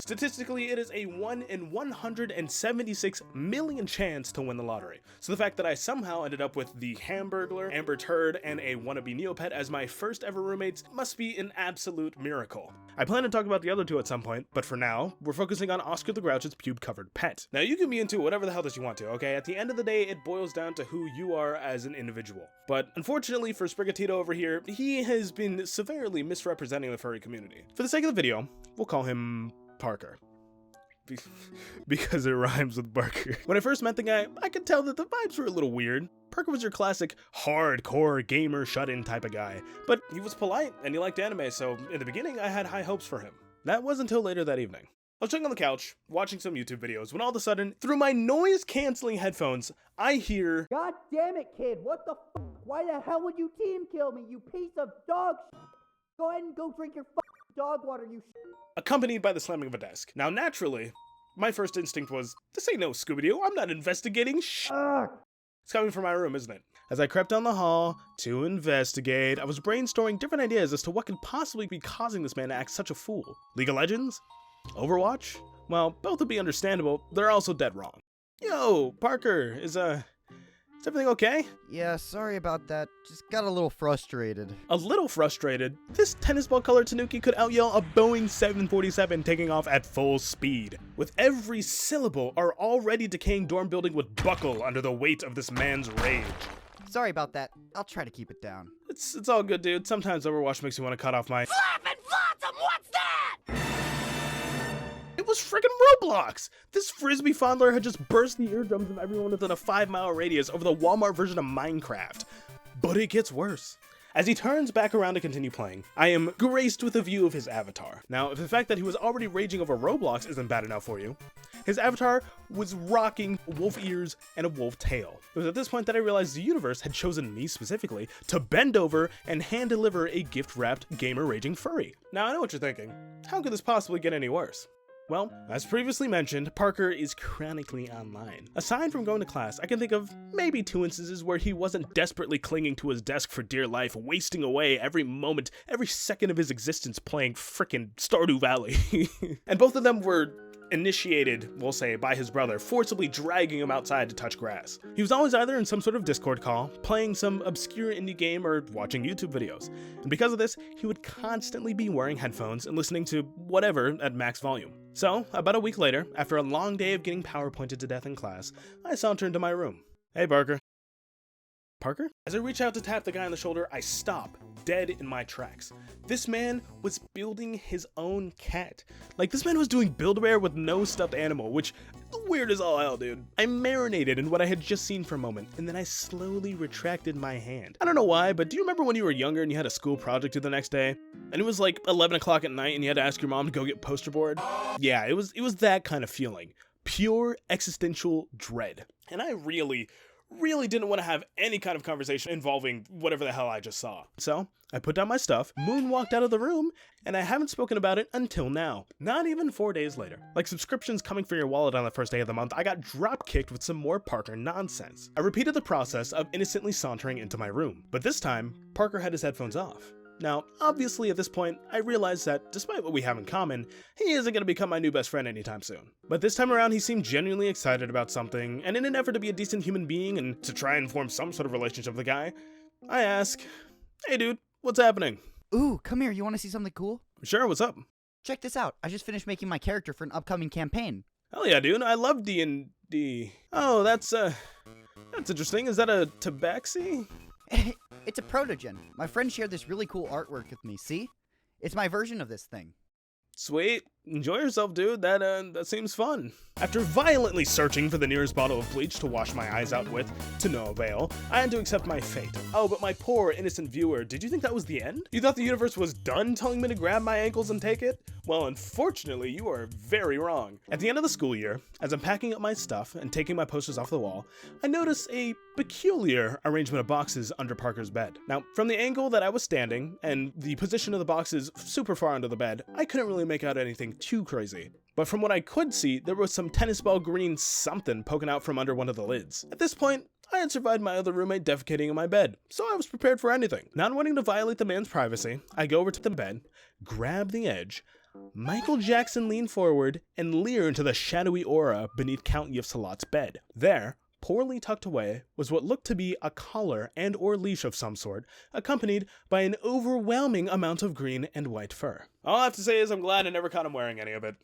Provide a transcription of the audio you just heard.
Statistically, it is a 1 in 176 million chance to win the lottery. So the fact that I somehow ended up with the Hamburglar, Amber Turd, and a wannabe Neopet as my first ever roommates must be an absolute miracle. I plan to talk about the other two at some point, but for now, we're focusing on Oscar the Grouch's pube-covered pet. Now, you can be into whatever the hell that you want to, okay? At the end of the day, it boils down to who you are as an individual. But unfortunately for Sprigatito over here, he has been severely misrepresenting the furry community. For the sake of the video, we'll call him Parker. Because it rhymes with Barker. When I first met the guy, I could tell that the vibes were a little weird. Parker was your classic hardcore gamer shut-in type of guy, but he was polite and he liked anime, so in the beginning I had high hopes for him. That wasn't until later that evening. I was sitting on the couch, watching some YouTube videos, when all of a sudden, through my noise-canceling headphones, I hear, "God damn it, kid, what the f***? Why the hell would you team kill me, you piece of dog shit? Go ahead and go drink your dog water, you shit." Accompanied by the slamming of a desk. Now, naturally, my first instinct was, this ain't no Scooby-Doo, I'm not investigating shit. It's coming from my room, isn't it? As I crept down the hall to investigate, I was brainstorming different ideas as to what could possibly be causing this man to act such a fool. League of Legends? Overwatch? Well, both would be understandable, but they're also dead wrong. Yo, Parker, is everything okay? Yeah, sorry about that. Just got a little frustrated. A little frustrated? This tennis ball colored Tanuki could outyell a Boeing 747 taking off at full speed. With every syllable, our already decaying dorm building would buckle under the weight of this man's rage. Sorry about that. I'll try to keep it down. It's all good, dude. Sometimes Overwatch makes me want to cut off my Flappin' Flotsam, what's that? It was friggin' Roblox! This frisbee fondler had just burst the eardrums of everyone within a 5-mile radius over the Walmart version of Minecraft. But it gets worse. As he turns back around to continue playing, I am graced with a view of his avatar. Now, if the fact that he was already raging over Roblox isn't bad enough for you, his avatar was rocking wolf ears and a wolf tail. It was at this point that I realized the universe had chosen me specifically to bend over and hand deliver a gift-wrapped gamer-raging furry. Now, I know what you're thinking. How could this possibly get any worse? Well, as previously mentioned, Parker is chronically online. Aside from going to class, I can think of maybe 2 instances where he wasn't desperately clinging to his desk for dear life, wasting away every moment, every second of his existence playing frickin' Stardew Valley. And both of them were initiated, we'll say, by his brother, forcibly dragging him outside to touch grass. He was always either in some sort of Discord call, playing some obscure indie game, or watching YouTube videos. And because of this, he would constantly be wearing headphones and listening to whatever at max volume. So, about a week later, after a long day of getting PowerPointed to death in class, I saunter into my room. Hey, Parker. Parker? As I reach out to tap the guy on the shoulder, I stop, dead in my tracks. This man was building his own cat. Like, this man was doing Build-A-Bear with no stuffed animal, which, weird as all hell, dude. I marinated in what I had just seen for a moment, and then I slowly retracted my hand. I don't know why, but do you remember when you were younger and you had a school project due the next day? And it was like 11 o'clock at night and you had to ask your mom to go get poster board? Yeah, it was that kind of feeling. Pure existential dread. And I really didn't want to have any kind of conversation involving whatever the hell I just saw. So, I put down my stuff, moonwalked out of the room, and I haven't spoken about it until now. Not even 4 days later. Like subscriptions coming for your wallet on the first day of the month, I got drop-kicked with some more Parker nonsense. I repeated the process of innocently sauntering into my room, but this time, Parker had his headphones off. Now, obviously at this point, I realized that despite what we have in common, he isn't going to become my new best friend anytime soon. But this time around, he seemed genuinely excited about something, and in an effort to be a decent human being and to try and form some sort of relationship with the guy, I ask, hey dude, what's happening? Ooh, come here, you want to see something cool? Sure, what's up? Check this out, I just finished making my character for an upcoming campaign. Hell yeah, dude, I love D&D. Oh, that's interesting. Is that a tabaxi? It's a protogen. My friend shared this really cool artwork with me, see? It's my version of this thing. Sweet. Enjoy yourself, dude. That seems fun. After violently searching for the nearest bottle of bleach to wash my eyes out with, to no avail, I had to accept my fate. Oh, but my poor, innocent viewer, did you think that was the end? You thought the universe was done telling me to grab my ankles and take it? Well, unfortunately, you are very wrong. At the end of the school year, as I'm packing up my stuff and taking my posters off the wall, I notice a peculiar arrangement of boxes under Parker's bed. Now, from the angle that I was standing, and the position of the boxes super far under the bed, I couldn't really make out anything too crazy. But from what I could see, there was some tennis ball green something poking out from under one of the lids. At this point, I had survived my other roommate defecating in my bed, so I was prepared for anything. Not wanting to violate the man's privacy, I go over to the bed, grab the edge, Michael Jackson leaned forward and leered into the shadowy aura beneath Count Yves-Salat's bed. There, poorly tucked away, was what looked to be a collar and or leash of some sort, accompanied by an overwhelming amount of green and white fur. All I have to say is I'm glad I never caught him wearing any of it.